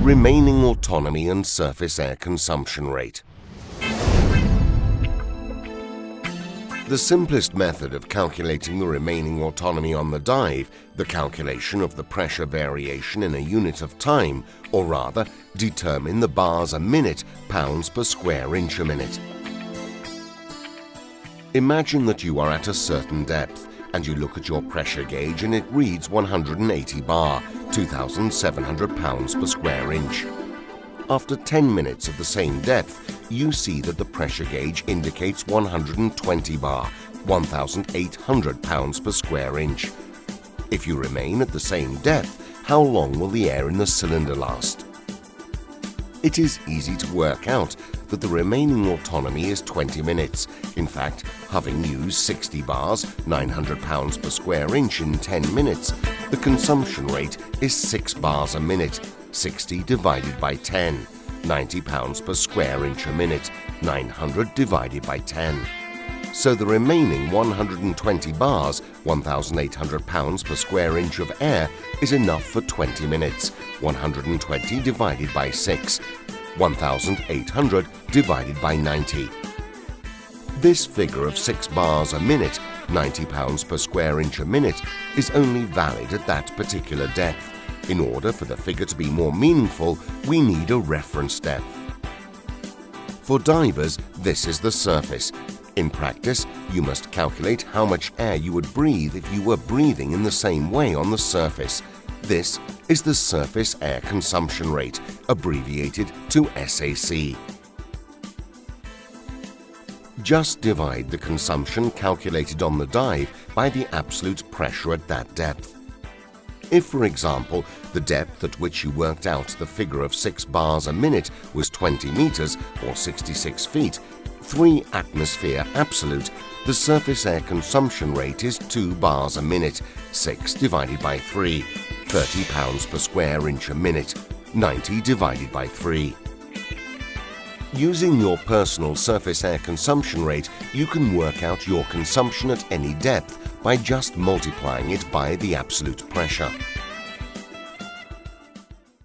Remaining autonomy and surface air consumption rate. The simplest method of calculating the remaining autonomy on the dive, the calculation of the pressure variation in a unit of time, or rather, determine the bars a minute, pounds per square inch a minute. Imagine that you are at a certain depth and you look at your pressure gauge and it reads 180 bar, 2,700 pounds per square inch. After 10 minutes of the same depth, you see that the pressure gauge indicates 120 bar, 1,800 pounds per square inch. If you remain at the same depth, how long will the air in the cylinder last? It is easy to work out that the remaining autonomy is 20 minutes. In fact, having used 60 bars, 900 pounds per square inch in 10 minutes, the consumption rate is 6 bars a minute, 60 divided by 10, 90 pounds per square inch a minute, 900 divided by 10. So the remaining 120 bars, 1,800 pounds per square inch of air is enough for 20 minutes, 120 divided by 6, 1,800 divided by 90. This figure of 6 bars a minute, 90 pounds per square inch a minute, is only valid at that particular depth. In order for the figure to be more meaningful, we need a reference depth. For divers, this is the surface. In practice, you must calculate how much air you would breathe if you were breathing in the same way on the surface. This is the surface air consumption rate, abbreviated to SAC. Just divide the consumption calculated on the dive by the absolute pressure at that depth. If, for example, the depth at which you worked out the figure of 6 bars a minute was 20 meters or 66 feet, 3 atmosphere absolute, the surface air consumption rate is 2 bars a minute, 6 divided by 3, 30 pounds per square inch a minute, 90 divided by 3. Using your personal surface air consumption rate, you can work out your consumption at any depth by just multiplying it by the absolute pressure.